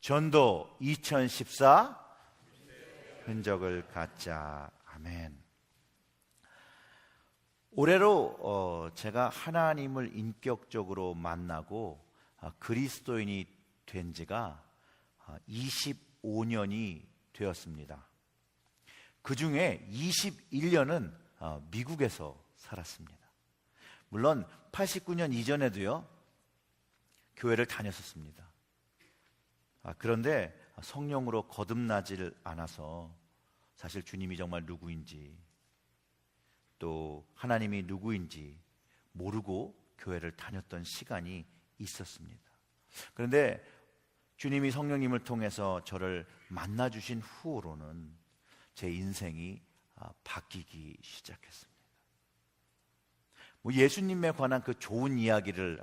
전도 2014 흔적을 갖자. 아멘. 올해로 제가 하나님을 인격적으로 만나고 그리스도인이 된 지가 25년이 되었습니다. 그 중에 21년은 미국에서 살았습니다. 물론 89년 이전에도요, 교회를 다녔었습니다. 그런데 성령으로 거듭나질 않아서 사실 주님이 정말 누구인지, 또 하나님이 누구인지 모르고 교회를 다녔던 시간이 있었습니다. 그런데 주님이 성령님을 통해서 저를 만나주신 후로는 제 인생이 바뀌기 시작했습니다. 예수님에 관한 그 좋은 이야기를,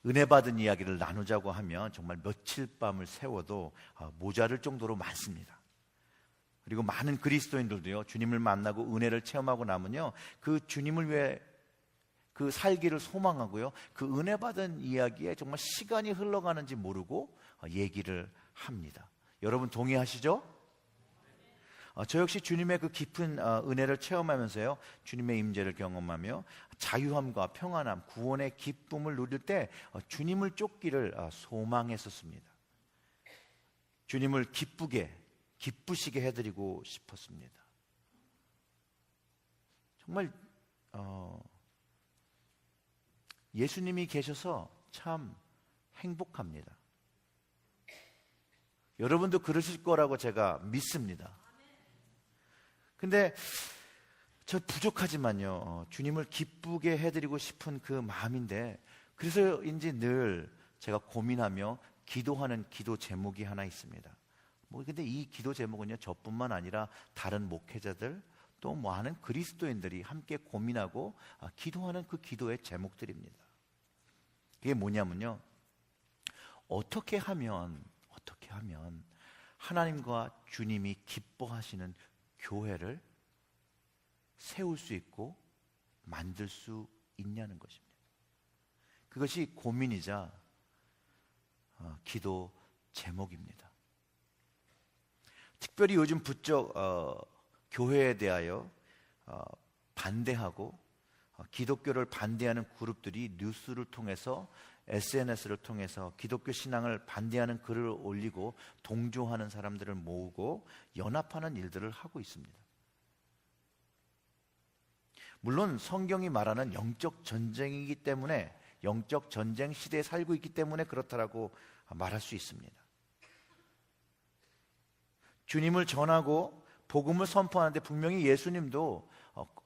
은혜 받은 이야기를 나누자고 하면 정말 며칠 밤을 새워도 모자랄 정도로 많습니다. 그리고 많은 그리스도인들도요, 주님을 만나고 은혜를 체험하고 나면요, 그 주님을 위해 그 살기를 소망하고요, 그 은혜 받은 이야기에 정말 시간이 흘러가는지 모르고 얘기를 합니다. 여러분 동의하시죠? 저 역시 주님의 그 깊은 은혜를 체험하면서요, 주님의 임재를 경험하며 자유함과 평안함, 구원의 기쁨을 누릴 때 주님을 쫓기를 소망했었습니다. 주님을 기쁘시게 해드리고 싶었습니다. 정말 예수님이 계셔서 참 행복합니다. 여러분도 그러실 거라고 제가 믿습니다. 근데 저 부족하지만요, 주님을 기쁘게 해드리고 싶은 그 마음인데, 그래서인지 늘 제가 고민하며 기도하는 기도 제목이 하나 있습니다. 근데 이 기도 제목은요, 저뿐만 아니라 다른 목회자들 또 많은 그리스도인들이 함께 고민하고 기도하는 그 기도의 제목들입니다. 그게 뭐냐면요, 어떻게 하면 하나님과 주님이 기뻐하시는 교회를 세울 수 있고 만들 수 있냐는 것입니다. 그것이 고민이자 기도 제목입니다. 특별히 요즘 부쩍 교회에 대하여 반대하고 기독교를 반대하는 그룹들이 뉴스를 통해서, SNS를 통해서 기독교 신앙을 반대하는 글을 올리고 동조하는 사람들을 모으고 연합하는 일들을 하고 있습니다. 물론 성경이 말하는 영적 전쟁이기 때문에, 영적 전쟁 시대에 살고 있기 때문에 그렇다라고 말할 수 있습니다. 주님을 전하고 복음을 선포하는데 분명히 예수님도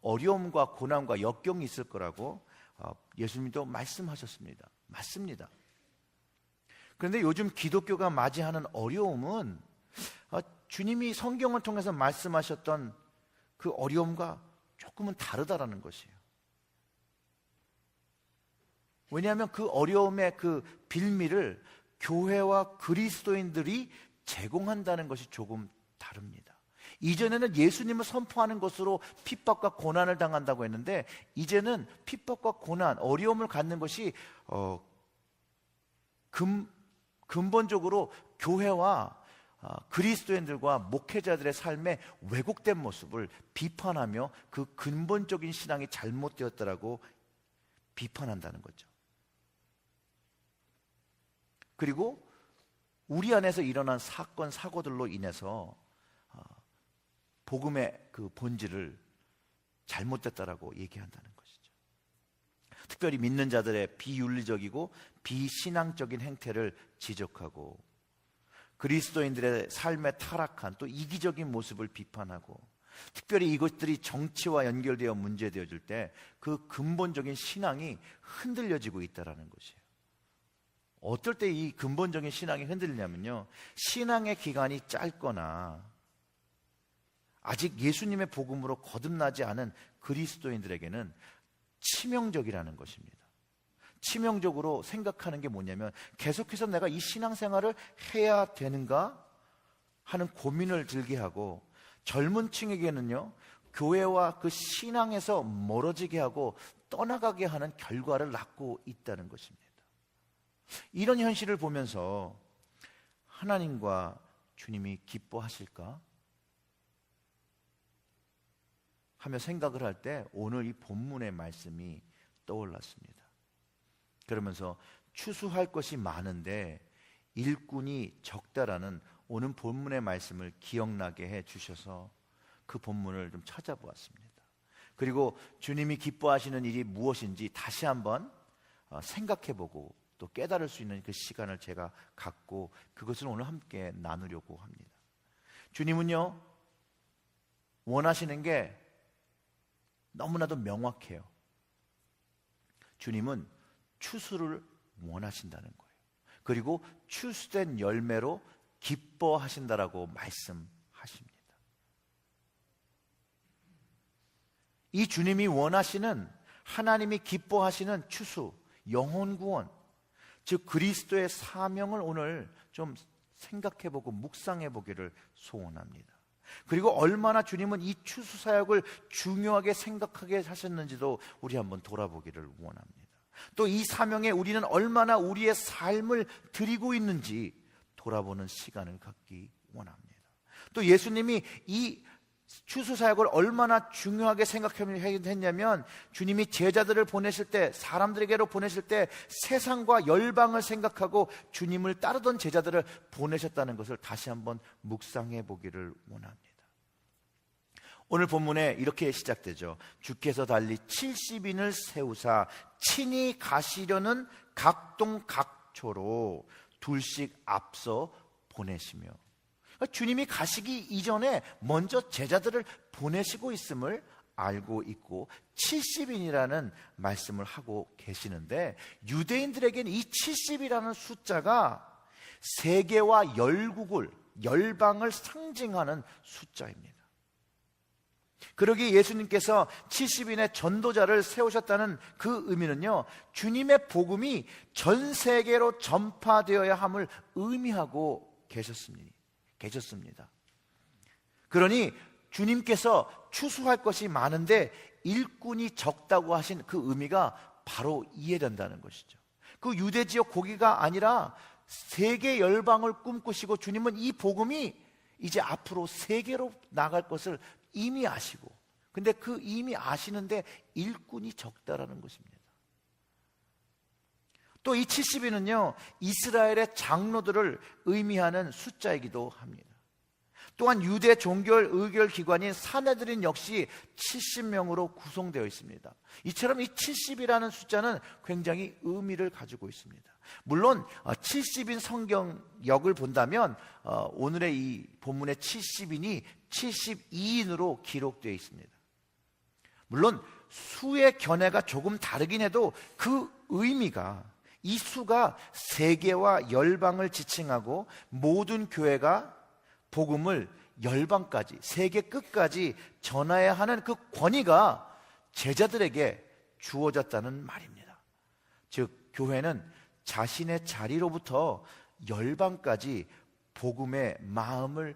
어려움과 고난과 역경이 있을 거라고 예수님도 말씀하셨습니다. 맞습니다. 그런데 요즘 기독교가 맞이하는 어려움은 주님이 성경을 통해서 말씀하셨던 그 어려움과 조금은 다르다라는 것이에요. 왜냐하면 그 어려움의 그 빌미를 교회와 그리스도인들이 제공한다는 것이 조금 다릅니다. 이전에는 예수님을 선포하는 것으로 핍박과 고난을 당한다고 했는데, 이제는 핍박과 고난, 어려움을 갖는 것이 근본적으로 교회와 그리스도인들과 목회자들의 삶의 왜곡된 모습을 비판하며 그 근본적인 신앙이 잘못되었다라고 비판한다는 거죠. 그리고 우리 안에서 일어난 사건, 사고들로 인해서 복음의 그 본질을 잘못됐다라고 얘기한다는 것이죠. 특별히 믿는 자들의 비윤리적이고 비신앙적인 행태를 지적하고, 그리스도인들의 삶의 타락한 또 이기적인 모습을 비판하고, 특별히 이것들이 정치와 연결되어 문제되어질 때 그 근본적인 신앙이 흔들려지고 있다는 것이에요. 어떨 때 이 근본적인 신앙이 흔들리냐면요, 신앙의 기간이 짧거나 아직 예수님의 복음으로 거듭나지 않은 그리스도인들에게는 치명적이라는 것입니다. 치명적으로 생각하는 게 뭐냐면, 계속해서 내가 이 신앙생활을 해야 되는가 하는 고민을 들게 하고, 젊은 층에게는요, 교회와 그 신앙에서 멀어지게 하고 떠나가게 하는 결과를 낳고 있다는 것입니다. 이런 현실을 보면서 하나님과 주님이 기뻐하실까? 하며 생각을 할 때 오늘 이 본문의 말씀이 떠올랐습니다. 그러면서 추수할 것이 많은데 일꾼이 적다라는 오늘 본문의 말씀을 기억나게 해 주셔서 그 본문을 좀 찾아보았습니다. 그리고 주님이 기뻐하시는 일이 무엇인지 다시 한번 생각해보고 또 깨달을 수 있는 그 시간을 제가 갖고 그것을 오늘 함께 나누려고 합니다. 주님은요, 원하시는 게 너무나도 명확해요. 주님은 추수를 원하신다는 거예요. 그리고 추수된 열매로 기뻐하신다라고 말씀하십니다. 이 주님이 원하시는, 하나님이 기뻐하시는 추수, 영혼 구원, 즉 그리스도의 사명을 오늘 좀 생각해보고 묵상해보기를 소원합니다. 그리고 얼마나 주님은 이 추수 사역을 중요하게 생각하게 하셨는지도 우리 한번 돌아보기를 원합니다. 또 이 사명에 우리는 얼마나 우리의 삶을 드리고 있는지 돌아보는 시간을 갖기 원합니다. 또 예수님이 이 추수 사역을 얼마나 중요하게 생각했냐면 주님이 제자들을 보내실 때, 사람들에게로 보내실 때 세상과 열방을 생각하고 주님을 따르던 제자들을 보내셨다는 것을 다시 한번 묵상해 보기를 원합니다. 오늘 본문에 이렇게 시작되죠. 주께서 달리 70인을 세우사 친히 가시려는 각동 각초로 둘씩 앞서 보내시며, 주님이 가시기 이전에 먼저 제자들을 보내시고 있음을 알고 있고 70인이라는 말씀을 하고 계시는데, 유대인들에게는 이 70이라는 숫자가 세계와 열국을, 열방을 상징하는 숫자입니다. 그러기에 예수님께서 70인의 전도자를 세우셨다는 그 의미는요, 주님의 복음이 전 세계로 전파되어야 함을 의미하고 계셨습니다. 그러니 주님께서 추수할 것이 많은데 일꾼이 적다고 하신 그 의미가 바로 이해된다는 것이죠. 그 유대 지역 고기가 아니라 세계 열방을 꿈꾸시고 주님은 이 복음이 이제 앞으로 세계로 나갈 것을 이미 아시고, 근데 그 이미 아시는데 일꾼이 적다라는 것입니다. 또 이 70인은요 이스라엘의 장로들을 의미하는 숫자이기도 합니다. 또한 유대 종교 의결 기관인 산헤드린 역시 70명으로 구성되어 있습니다. 이처럼 이 70이라는 숫자는 굉장히 의미를 가지고 있습니다. 물론 70인 성경역을 본다면 오늘의 이 본문의 70인이 72인으로 기록되어 있습니다. 물론 수의 견해가 조금 다르긴 해도 그 의미가, 이 수가 세계와 열방을 지칭하고 모든 교회가 복음을 열방까지, 세계 끝까지 전해야 하는 그 권위가 제자들에게 주어졌다는 말입니다. 즉 교회는 자신의 자리로부터 열방까지 복음의 마음을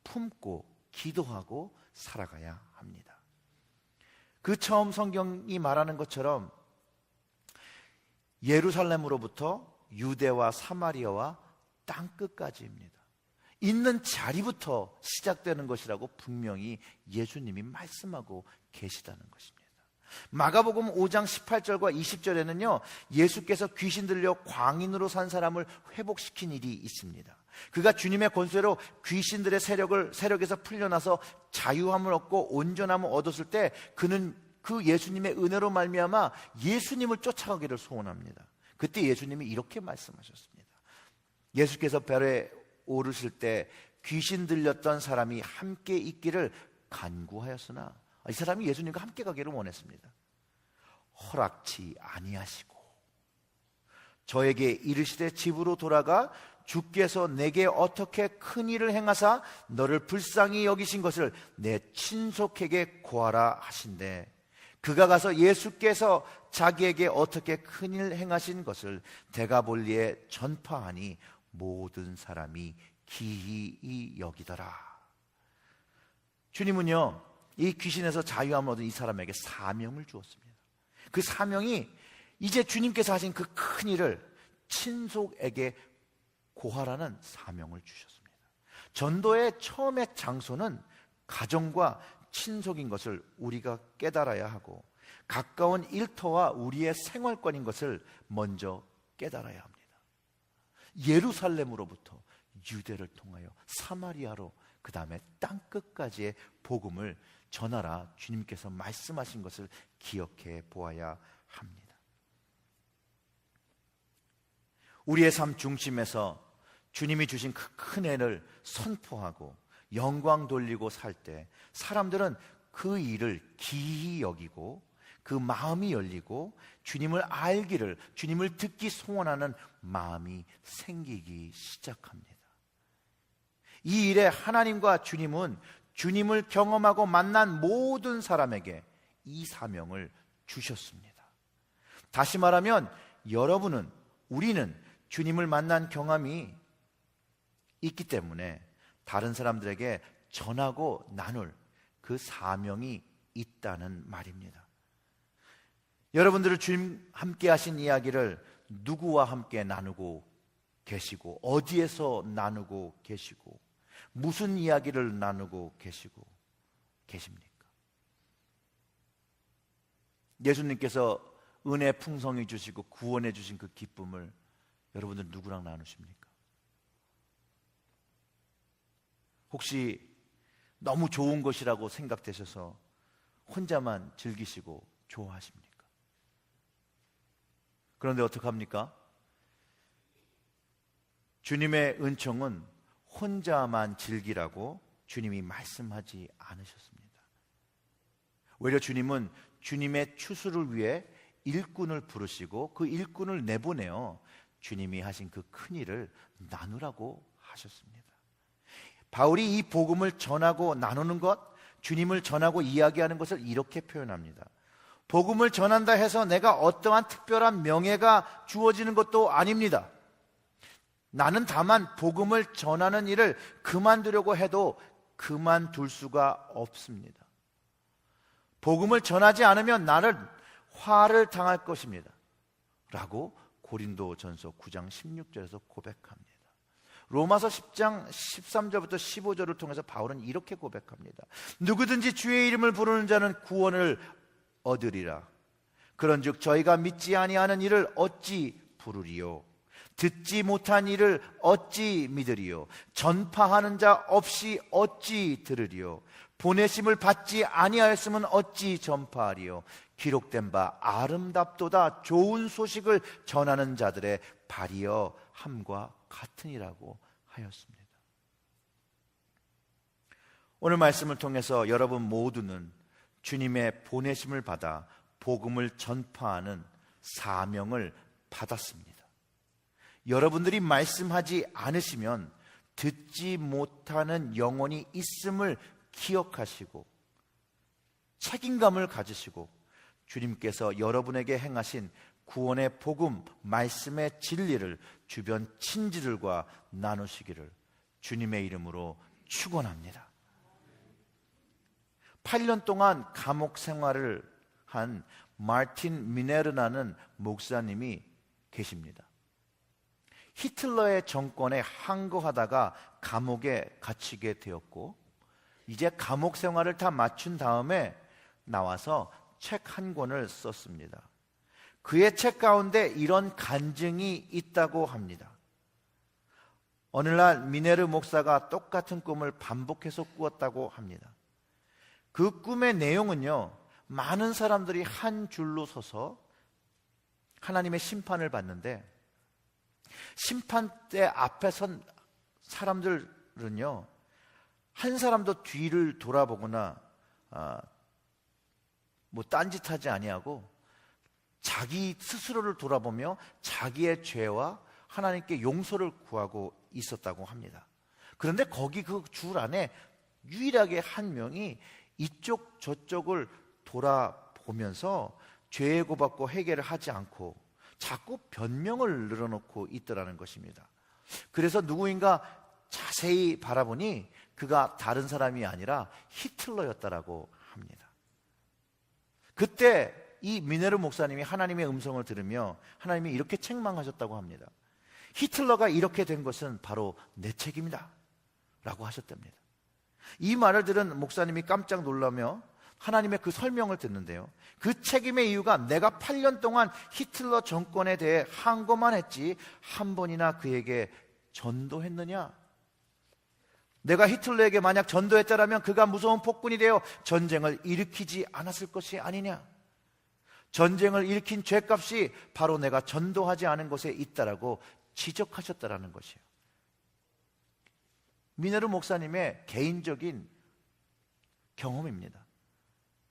품고 기도하고 살아가야 합니다. 그 처음 성경이 말하는 것처럼 예루살렘으로부터 유대와 사마리아와 땅끝까지입니다. 있는 자리부터 시작되는 것이라고 분명히 예수님이 말씀하고 계시다는 것입니다. 마가복음 5장 18절과 20절에는요 예수께서 귀신 들려 광인으로 산 사람을 회복시킨 일이 있습니다. 그가 주님의 권세로 귀신들의 세력에서 풀려나서 자유함을 얻고 온전함을 얻었을 때 그는 그 예수님의 은혜로 말미암아 예수님을 쫓아가기를 소원합니다. 그때 예수님이 이렇게 말씀하셨습니다. 예수께서 별에 오르실 때 귀신 들렸던 사람이 함께 있기를 간구하였으나, 이 사람이 예수님과 함께 가기를 원했습니다. 허락치 아니하시고 저에게 이르시되 집으로 돌아가 주께서 내게 어떻게 큰 일을 행하사 너를 불쌍히 여기신 것을 내 친속에게 고하라 하신대, 그가 가서 예수께서 자기에게 어떻게 큰 일 행하신 것을 데가볼리에 전파하니 모든 사람이 기이 여기더라. 주님은요 이 귀신에서 자유함을 얻은 이 사람에게 사명을 주었습니다. 그 사명이 이제 주님께서 하신 그 큰 일을 친속에게 고하라는 사명을 주셨습니다. 전도의 처음의 장소는 가정과 친속인 것을 우리가 깨달아야 하고 가까운 일터와 우리의 생활권인 것을 먼저 깨달아야 합니다. 예루살렘으로부터 유대를 통하여 사마리아로 그 다음에 땅끝까지의 복음을 전하라 주님께서 말씀하신 것을 기억해 보아야 합니다. 우리의 삶 중심에서 주님이 주신 그 큰 애를 선포하고 영광 돌리고 살 때 사람들은 그 일을 기히 여기고 그 마음이 열리고 주님을 알기를, 주님을 듣기 소원하는 마음이 생기기 시작합니다. 이 일에 하나님과 주님은 주님을 경험하고 만난 모든 사람에게 이 사명을 주셨습니다. 다시 말하면 여러분은, 우리는 주님을 만난 경험이 있기 때문에 다른 사람들에게 전하고 나눌 그 사명이 있다는 말입니다. 여러분들을 주님 함께 하신 이야기를 누구와 함께 나누고 계시고 어디에서 나누고 계시고 무슨 이야기를 나누고 계시고 계십니까? 예수님께서 은혜 풍성히 주시고 구원해 주신 그 기쁨을 여러분들 누구랑 나누십니까? 혹시 너무 좋은 것이라고 생각되셔서 혼자만 즐기시고 좋아하십니까? 그런데 어떡합니까? 주님의 은총은 혼자만 즐기라고 주님이 말씀하지 않으셨습니다. 오히려 주님은 주님의 추수를 위해 일꾼을 부르시고 그 일꾼을 내보내어 주님이 하신 그 큰 일을 나누라고 하셨습니다. 바울이 이 복음을 전하고 나누는 것, 주님을 전하고 이야기하는 것을 이렇게 표현합니다. 복음을 전한다 해서 내가 어떠한 특별한 명예가 주어지는 것도 아닙니다. 나는 다만 복음을 전하는 일을 그만두려고 해도 그만둘 수가 없습니다. 복음을 전하지 않으면 나는 화를 당할 것입니다. 라고 고린도전서 9장 16절에서 고백합니다. 로마서 10장 13절부터 15절을 통해서 바울은 이렇게 고백합니다. 누구든지 주의 이름을 부르는 자는 구원을 얻으리라. 그런즉 저희가 믿지 아니하는 일을 어찌 부르리요? 듣지 못한 일을 어찌 믿으리요? 전파하는 자 없이 어찌 들으리요? 보내심을 받지 아니하였으면 어찌 전파하리요? 기록된 바 아름답도다 좋은 소식을 전하는 자들의 발이여 함과 같으니라고 하였습니다. 오늘 말씀을 통해서 여러분 모두는 주님의 보내심을 받아 복음을 전파하는 사명을 받았습니다. 여러분들이 말씀하지 않으시면 듣지 못하는 영혼이 있음을 기억하시고 책임감을 가지시고 주님께서 여러분에게 행하신 구원의 복음, 말씀의 진리를 주변 친지들과 나누시기를 주님의 이름으로 축원합니다. 8년 동안 감옥 생활을 한 마틴 미네르라는 목사님이 계십니다. 히틀러의 정권에 항거하다가 감옥에 갇히게 되었고 이제 감옥 생활을 다 마친 다음에 나와서 책 한 권을 썼습니다. 그의 책 가운데 이런 간증이 있다고 합니다. 어느 날 미네르 목사가 똑같은 꿈을 반복해서 꾸었다고 합니다. 그 꿈의 내용은요, 많은 사람들이 한 줄로 서서 하나님의 심판을 받는데 심판대 앞에 선 사람들은요, 한 사람도 뒤를 돌아보거나 딴짓하지 아니하고 자기 스스로를 돌아보며 자기의 죄와 하나님께 용서를 구하고 있었다고 합니다. 그런데 거기 그 줄 안에 유일하게 한 명이 이쪽 저쪽을 돌아보면서 죄 고받고 회개를 하지 않고 자꾸 변명을 늘어놓고 있더라는 것입니다. 그래서 누구인가 자세히 바라보니 그가 다른 사람이 아니라 히틀러였다라고 합니다. 그때 이 미네르 목사님이 하나님의 음성을 들으며 하나님이 이렇게 책망하셨다고 합니다. 히틀러가 이렇게 된 것은 바로 내 책임이다 라고 하셨답니다. 이 말을 들은 목사님이 깜짝 놀라며 하나님의 그 설명을 듣는데요, 그 책임의 이유가 내가 8년 동안 히틀러 정권에 대해 항거만 했지 한 번이나 그에게 전도했느냐? 내가 히틀러에게 만약 전도했다라면 그가 무서운 폭군이 되어 전쟁을 일으키지 않았을 것이 아니냐? 전쟁을 일으킨 죄값이 바로 내가 전도하지 않은 것에 있다라고 지적하셨다라는 것이에요. 미네르 목사님의 개인적인 경험입니다.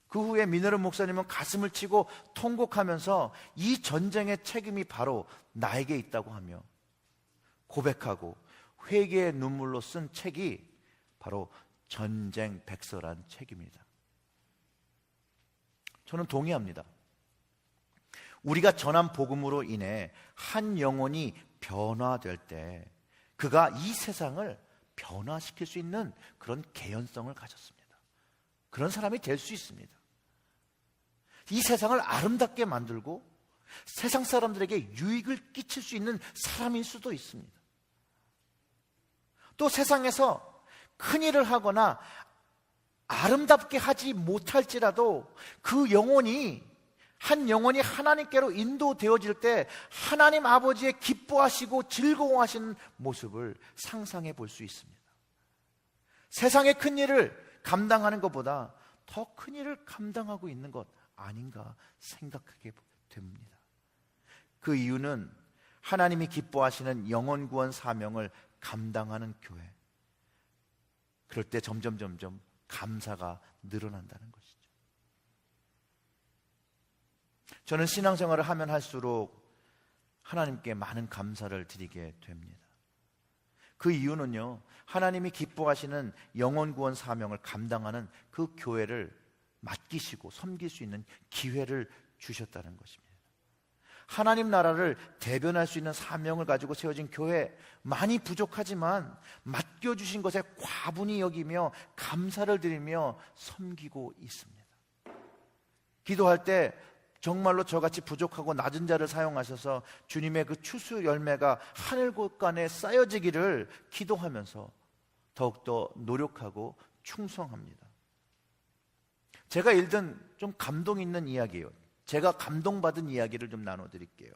그 후에 미네르 목사님은 가슴을 치고 통곡하면서 이 전쟁의 책임이 바로 나에게 있다고 하며 고백하고 회개의 눈물로 쓴 책이 바로 전쟁 백서란 책입니다. 저는 동의합니다. 우리가 전한 복음으로 인해 한 영혼이 변화될 때 그가 이 세상을 변화시킬 수 있는 그런 개연성을 가졌습니다. 그런 사람이 될 수 있습니다. 이 세상을 아름답게 만들고 세상 사람들에게 유익을 끼칠 수 있는 사람일 수도 있습니다. 또 세상에서 큰일을 하거나 아름답게 하지 못할지라도 그 영혼이, 한 영혼이 하나님께로 인도되어질 때 하나님 아버지의 기뻐하시고 즐거워하시는 모습을 상상해 볼 수 있습니다. 세상의 큰일을 감당하는 것보다 더 큰일을 감당하고 있는 것 아닌가 생각하게 됩니다. 그 이유는 하나님이 기뻐하시는 영혼 구원 사명을 감당하는 교회, 그럴 때 점점 감사가 늘어난다는 것이죠. 저는 신앙생활을 하면 할수록 하나님께 많은 감사를 드리게 됩니다. 그 이유는요, 하나님이 기뻐하시는 영혼 구원 사명을 감당하는 그 교회를 맡기시고 섬길 수 있는 기회를 주셨다는 것입니다. 하나님 나라를 대변할 수 있는 사명을 가지고 세워진 교회, 많이 부족하지만 맡겨주신 것에 과분히 여기며 감사를 드리며 섬기고 있습니다. 기도할 때 정말로 저같이 부족하고 낮은 자를 사용하셔서 주님의 그 추수 열매가 하늘 곳간에 쌓여지기를 기도하면서 더욱더 노력하고 충성합니다. 제가 읽은 좀 감동 있는 이야기예요. 제가 감동받은 이야기를 좀 나눠드릴게요.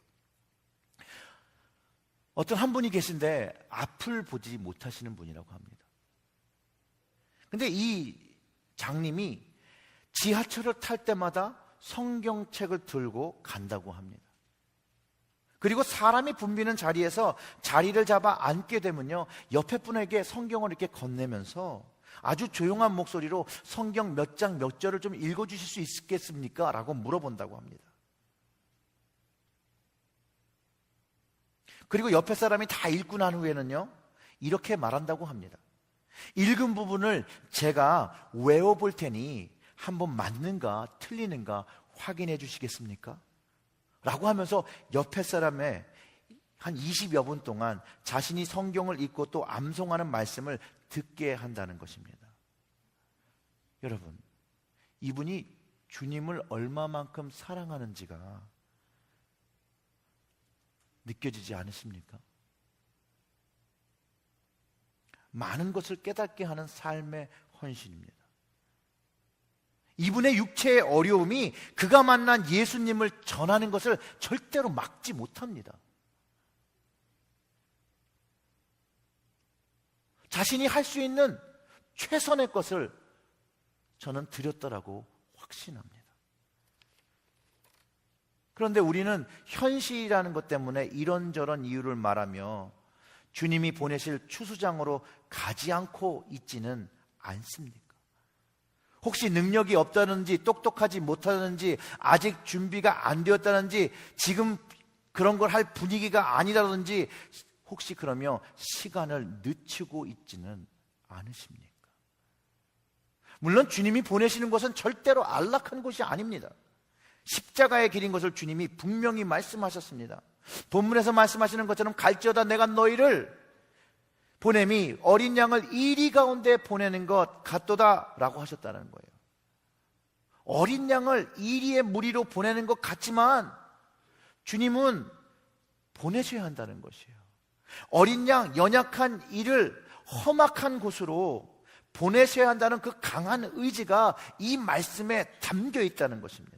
어떤 한 분이 계신데 앞을 보지 못하시는 분이라고 합니다. 근데 이 장님이 지하철을 탈 때마다 성경책을 들고 간다고 합니다. 그리고 사람이 붐비는 자리에서 자리를 잡아 앉게 되면요, 옆에 분에게 성경을 이렇게 건네면서 아주 조용한 목소리로 성경 몇 장 몇 절을 좀 읽어주실 수 있겠습니까? 라고 물어본다고 합니다. 그리고 옆에 사람이 다 읽고 난 후에는요, 이렇게 말한다고 합니다. 읽은 부분을 제가 외워볼 테니 한번 맞는가 틀리는가 확인해 주시겠습니까? 라고 하면서 옆에 사람의 한 20여 분 동안 자신이 성경을 읽고 또 암송하는 말씀을 듣게 한다는 것입니다. 여러분, 이분이 주님을 얼마만큼 사랑하는지가 느껴지지 않으십니까? 많은 것을 깨닫게 하는 삶의 헌신입니다. 이분의 육체의 어려움이 그가 만난 예수님을 전하는 것을 절대로 막지 못합니다. 자신이 할 수 있는 최선의 것을 저는 드렸다라고 확신합니다. 그런데 우리는 현실이라는 것 때문에 이런저런 이유를 말하며 주님이 보내실 추수장으로 가지 않고 있지는 않습니까? 혹시 능력이 없다든지 똑똑하지 못하든지 아직 준비가 안 되었다든지 지금 그런 걸 할 분위기가 아니라든지 혹시 그러며 시간을 늦추고 있지는 않으십니까? 물론 주님이 보내시는 것은 절대로 안락한 곳이 아닙니다. 십자가의 길인 것을 주님이 분명히 말씀하셨습니다. 본문에서 말씀하시는 것처럼 갈지어다 내가 너희를 보냄이 어린 양을 이리 가운데 보내는 것 같도다 라고 하셨다는 거예요. 어린 양을 이리의 무리로 보내는 것 같지만 주님은 보내셔야 한다는 것이에요. 어린 양, 연약한 이를 험악한 곳으로 보내셔야 한다는 그 강한 의지가 이 말씀에 담겨 있다는 것입니다.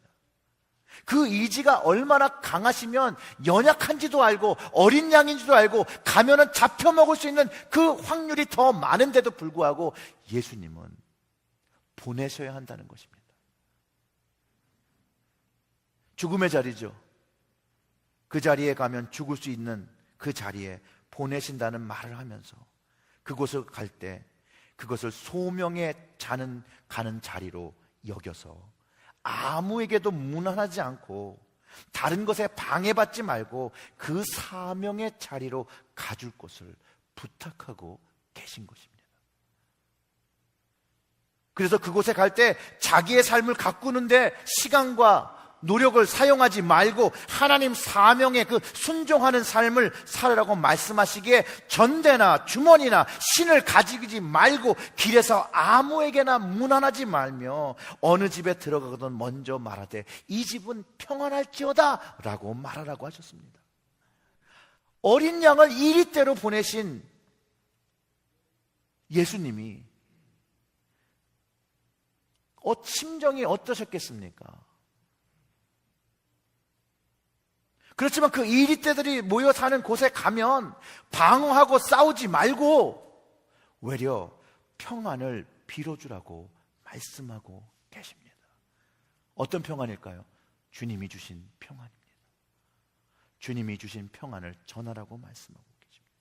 그 의지가 얼마나 강하시면 연약한지도 알고 어린 양인지도 알고 가면은 잡혀먹을 수 있는 그 확률이 더 많은데도 불구하고 예수님은 보내셔야 한다는 것입니다. 죽음의 자리죠. 그 자리에 가면 죽을 수 있는 그 자리에 보내신다는 말을 하면서 그곳을 갈 때 그것을 소명에 가는 자리로 여겨서 아무에게도 무난하지 않고 다른 것에 방해받지 말고 그 사명의 자리로 가줄 것을 부탁하고 계신 것입니다. 그래서 그곳에 갈 때 자기의 삶을 가꾸는데 시간과 노력을 사용하지 말고 하나님 사명에 그 순종하는 삶을 살으라고 말씀하시기에 전대나 주머니나 신을 가지지 말고 길에서 아무에게나 문안하지 말며 어느 집에 들어가거든 먼저 말하되 이 집은 평안할지어다 라고 말하라고 하셨습니다. 어린 양을 이리때로 보내신 예수님이 심정이 어떠셨겠습니까? 그렇지만 그 이리떼들이 모여 사는 곳에 가면 방어하고 싸우지 말고 오히려 평안을 빌어주라고 말씀하고 계십니다. 어떤 평안일까요? 주님이 주신 평안입니다. 주님이 주신 평안을 전하라고 말씀하고 계십니다.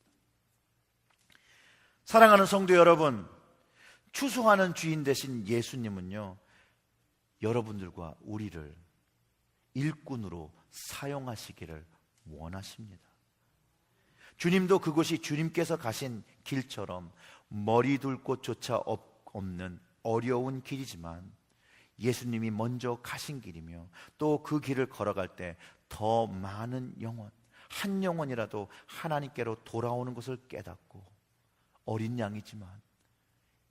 사랑하는 성도 여러분, 추수하는 주인 되신 예수님은요, 여러분들과 우리를 일꾼으로 사용하시기를 원하십니다. 주님도 그곳이 주님께서 가신 길처럼 머리 둘 곳조차 없는 어려운 길이지만 예수님이 먼저 가신 길이며 또 그 길을 걸어갈 때 더 많은 영혼, 한 영혼이라도 하나님께로 돌아오는 것을 깨닫고 어린 양이지만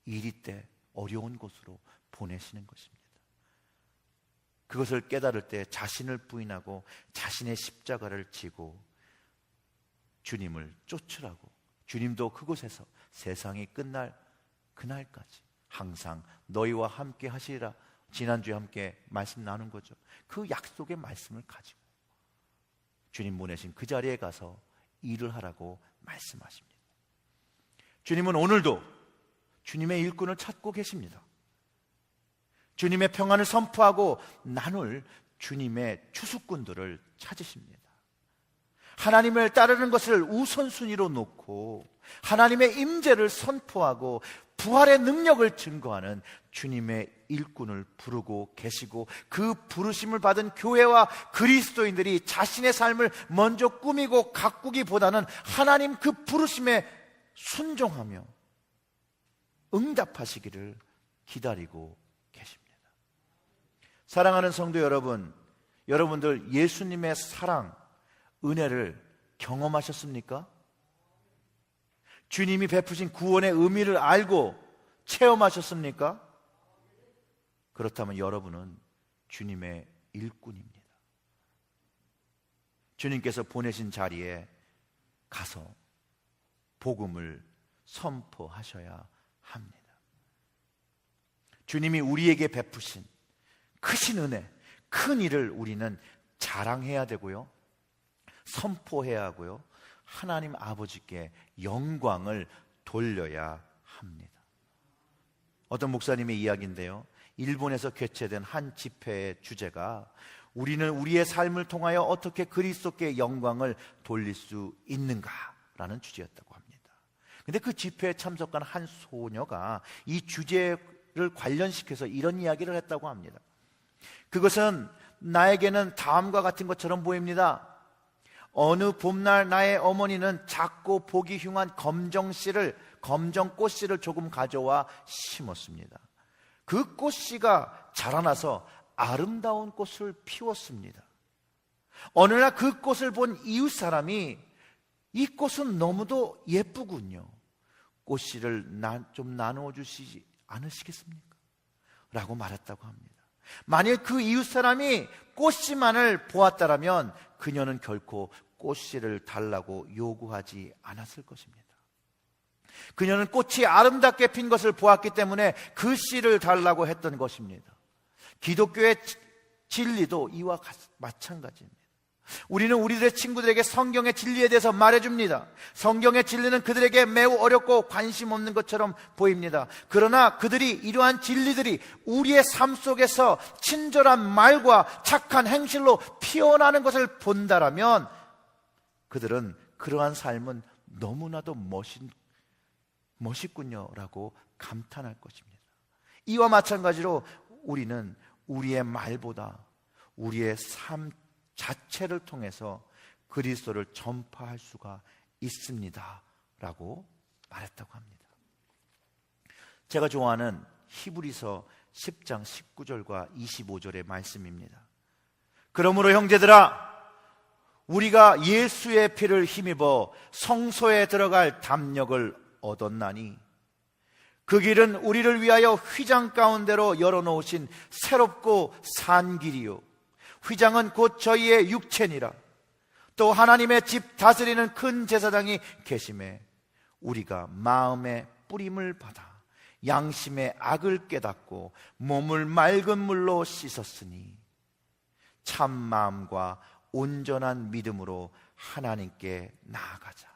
이리때 어려운 곳으로 보내시는 것입니다. 그것을 깨달을 때 자신을 부인하고 자신의 십자가를 지고 주님을 쫓으라고, 주님도 그곳에서 세상이 끝날 그날까지 항상 너희와 함께 하시리라, 지난주에 함께 말씀 나눈 거죠. 그 약속의 말씀을 가지고 주님 보내신 그 자리에 가서 일을 하라고 말씀하십니다. 주님은 오늘도 주님의 일꾼을 찾고 계십니다. 주님의 평안을 선포하고 나눌 주님의 추수꾼들을 찾으십니다. 하나님을 따르는 것을 우선순위로 놓고 하나님의 임재를 선포하고 부활의 능력을 증거하는 주님의 일꾼을 부르고 계시고 그 부르심을 받은 교회와 그리스도인들이 자신의 삶을 먼저 꾸미고 가꾸기보다는 하나님 그 부르심에 순종하며 응답하시기를 기다리고 계십니다. 사랑하는 성도 여러분, 여러분들 예수님의 사랑, 은혜를 경험하셨습니까? 주님이 베푸신 구원의 의미를 알고 체험하셨습니까? 그렇다면 여러분은 주님의 일꾼입니다. 주님께서 보내신 자리에 가서 복음을 선포하셔야 합니다. 주님이 우리에게 베푸신 크신 은혜, 큰 일을 우리는 자랑해야 되고요, 선포해야 하고요, 하나님 아버지께 영광을 돌려야 합니다. 어떤 목사님의 이야기인데요, 일본에서 개최된 한 집회의 주제가 우리는 우리의 삶을 통하여 어떻게 그리스도께 영광을 돌릴 수 있는가 라는 주제였다고 합니다. 그런데 그 집회에 참석한 한 소녀가 이 주제를 관련시켜서 이런 이야기를 했다고 합니다. 그것은 나에게는 다음과 같은 것처럼 보입니다. 어느 봄날 나의 어머니는 작고 보기 흉한 검정꽃씨를 조금 가져와 심었습니다. 그 꽃씨가 자라나서 아름다운 꽃을 피웠습니다. 어느 날 그 꽃을 본 이웃 사람이 이 꽃은 너무도 예쁘군요, 꽃씨를 좀 나누어 주시지 않으시겠습니까? 라고 말했다고 합니다. 만일 그 이웃 사람이 꽃씨만을 보았다라면 그녀는 결코 꽃씨를 달라고 요구하지 않았을 것입니다. 그녀는 꽃이 아름답게 핀 것을 보았기 때문에 그 씨를 달라고 했던 것입니다. 기독교의 진리도 이와 마찬가지입니다. 우리는 우리들의 친구들에게 성경의 진리에 대해서 말해줍니다. 성경의 진리는 그들에게 매우 어렵고 관심 없는 것처럼 보입니다. 그러나 그들이 이러한 진리들이 우리의 삶 속에서 친절한 말과 착한 행실로 피어나는 것을 본다라면 그들은 그러한 삶은 너무나도 멋있군요라고 감탄할 것입니다. 이와 마찬가지로 우리는 우리의 말보다 우리의 삶 자체를 통해서 그리스도를 전파할 수가 있습니다 라고 말했다고 합니다. 제가 좋아하는 히브리서 10장 19절과 25절의 말씀입니다. 그러므로 형제들아, 우리가 예수의 피를 힘입어 성소에 들어갈 담력을 얻었나니 그 길은 우리를 위하여 휘장 가운데로 열어놓으신 새롭고 산 길이요, 휘장은 곧 저희의 육체니라. 또 하나님의 집 다스리는 큰 제사장이 계심에 우리가 마음의 뿌림을 받아 양심의 악을 깨닫고 몸을 맑은 물로 씻었으니 참 마음과 온전한 믿음으로 하나님께 나아가자.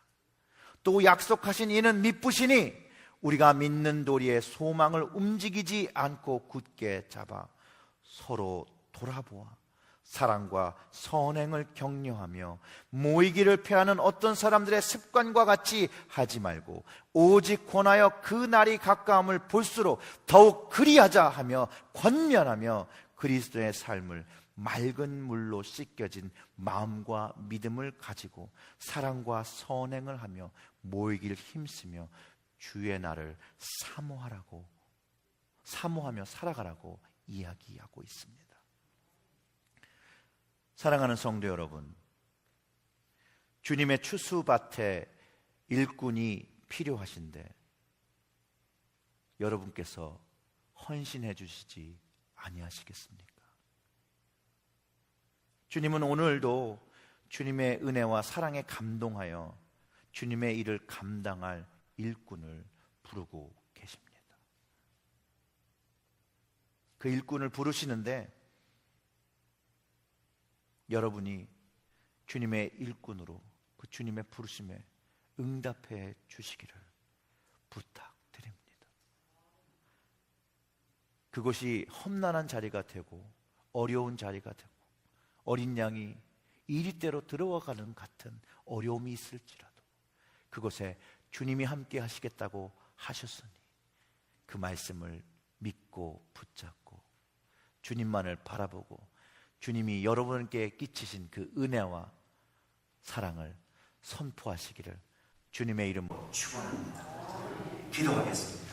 또 약속하신 이는 미쁘시니 우리가 믿는 도리의 소망을 움직이지 않고 굳게 잡아 서로 돌아보아 사랑과 선행을 격려하며 모이기를 패하는 어떤 사람들의 습관과 같이 하지 말고 오직 권하여 그 날이 가까움을 볼수록 더욱 그리하자 하며 권면하며 그리스도의 삶을 맑은 물로 씻겨진 마음과 믿음을 가지고 사랑과 선행을 하며 모이기를 힘쓰며 주의 날을 사모하며 살아가라고 이야기하고 있습니다. 사랑하는 성도 여러분, 주님의 추수밭에 일꾼이 필요하신데 여러분께서 헌신해 주시지 아니하시겠습니까? 주님은 오늘도 주님의 은혜와 사랑에 감동하여 주님의 일을 감당할 일꾼을 부르고 계십니다. 그 일꾼을 부르시는데 여러분이 주님의 일꾼으로 그 주님의 부르심에 응답해 주시기를 부탁드립니다. 그것이 험난한 자리가 되고 어려운 자리가 되고 어린 양이 이리대로 들어가는 같은 어려움이 있을지라도 그곳에 주님이 함께 하시겠다고 하셨으니 그 말씀을 믿고 붙잡고 주님만을 바라보고 주님이 여러분께 끼치신 그 은혜와 사랑을 선포하시기를 주님의 이름으로 축원합니다. 기도하겠습니다.